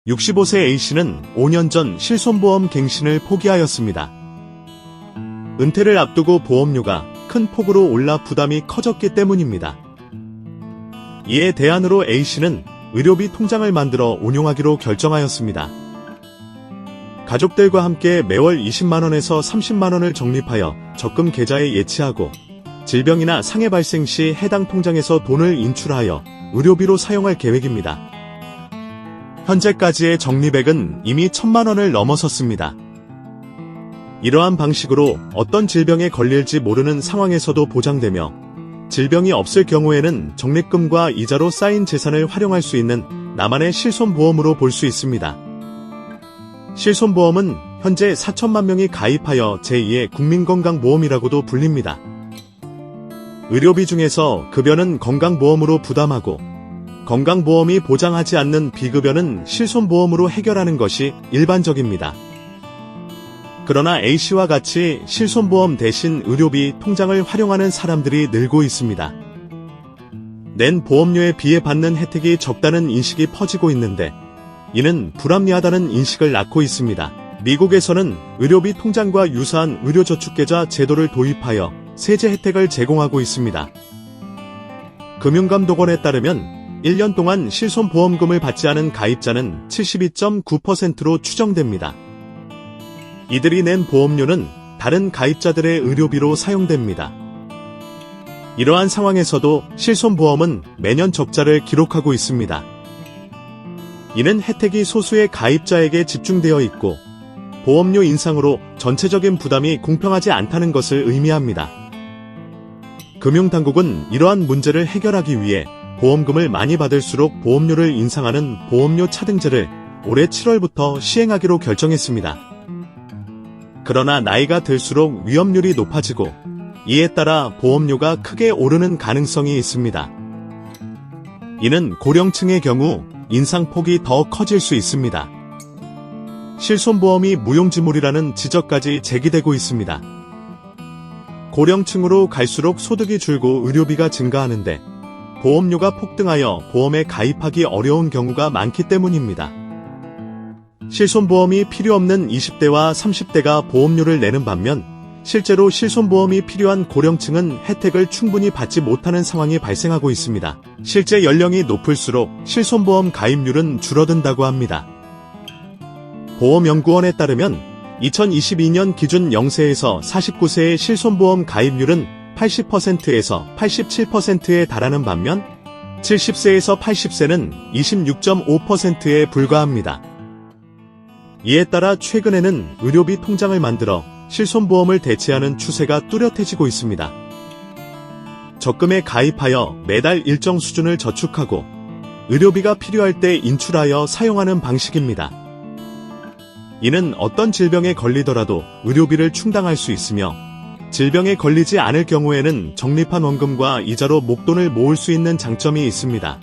65세 A씨는 5년 전 실손보험 갱신을 포기하였습니다. 은퇴를 앞두고 보험료가 큰 폭으로 올라 부담이 커졌기 때문입니다. 이에 대안으로 A씨는 의료비 통장을 만들어 운용하기로 결정하였습니다. 가족들과 함께 매월 20만원에서 30만원을 적립하여 적금 계좌에 예치하고 질병이나 상해 발생 시 해당 통장에서 돈을 인출하여 의료비로 사용할 계획입니다. 현재까지의 적립액은 이미 1,000만원을 넘어섰습니다. 이러한 방식으로 어떤 질병에 걸릴지 모르는 상황에서도 보장되며 질병이 없을 경우에는 적립금과 이자로 쌓인 재산을 활용할 수 있는 나만의 실손보험으로 볼 수 있습니다. 실손보험은 현재 4천만 명이 가입하여 제2의 국민건강보험이라고도 불립니다. 의료비 중에서 급여는 건강보험으로 부담하고 건강보험이 보장하지 않는 비급여는 실손보험으로 해결하는 것이 일반적입니다. 그러나 A씨와 같이 실손보험 대신 의료비 통장을 활용하는 사람들이 늘고 있습니다. 낸 보험료에 비해 받는 혜택이 적다는 인식이 퍼지고 있는데 이는 불합리하다는 인식을 낳고 있습니다. 미국에서는 의료비 통장과 유사한 의료저축계좌 제도를 도입하여 세제 혜택을 제공하고 있습니다. 금융감독원에 따르면 1년 동안 실손보험금을 받지 않은 가입자는 72.9%로 추정됩니다. 이들이 낸 보험료는 다른 가입자들의 의료비로 사용됩니다. 이러한 상황에서도 실손보험은 매년 적자를 기록하고 있습니다. 이는 혜택이 소수의 가입자에게 집중되어 있고 보험료 인상으로 전체적인 부담이 공평하지 않다는 것을 의미합니다. 금융당국은 이러한 문제를 해결하기 위해 보험금을 많이 받을수록 보험료를 인상하는 보험료 차등제를 올해 7월부터 시행하기로 결정했습니다. 그러나 나이가 들수록 위험률이 높아지고 이에 따라 보험료가 크게 오르는 가능성이 있습니다. 이는 고령층의 경우 인상폭이 더 커질 수 있습니다. 실손보험이 무용지물이라는 지적까지 제기되고 있습니다. 고령층으로 갈수록 소득이 줄고 의료비가 증가하는데 보험료가 폭등하여 보험에 가입하기 어려운 경우가 많기 때문입니다. 실손보험이 필요 없는 20대와 30대가 보험료를 내는 반면 실제로 실손보험이 필요한 고령층은 혜택을 충분히 받지 못하는 상황이 발생하고 있습니다. 실제 연령이 높을수록 실손보험 가입률은 줄어든다고 합니다. 보험연구원에 따르면 2022년 기준 0세에서 49세의 실손보험 가입률은 80%에서 87%에 달하는 반면 70세에서 80세는 26.5%에 불과합니다. 이에 따라 최근에는 의료비 통장을 만들어 실손보험을 대체하는 추세가 뚜렷해지고 있습니다. 적금에 가입하여 매달 일정 수준을 저축하고 의료비가 필요할 때 인출하여 사용하는 방식입니다. 이는 어떤 질병에 걸리더라도 의료비를 충당할 수 있으며 질병에 걸리지 않을 경우에는 적립한 원금과 이자로 목돈을 모을 수 있는 장점이 있습니다.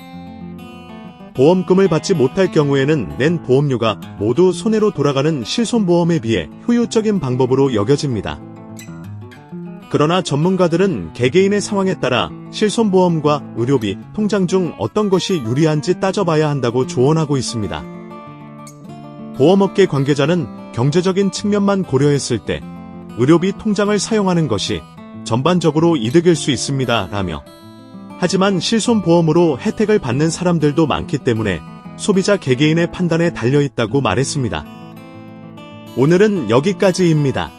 보험금을 받지 못할 경우에는 낸 보험료가 모두 손해로 돌아가는 실손보험에 비해 효율적인 방법으로 여겨집니다. 그러나 전문가들은 개개인의 상황에 따라 실손보험과 의료비, 통장 중 어떤 것이 유리한지 따져봐야 한다고 조언하고 있습니다. 보험업계 관계자는 경제적인 측면만 고려했을 때 의료비 통장을 사용하는 것이 전반적으로 이득일 수 있습니다. 라며 하지만 실손보험으로 혜택을 받는 사람들도 많기 때문에 소비자 개개인의 판단에 달려있다고 말했습니다. 오늘은 여기까지입니다.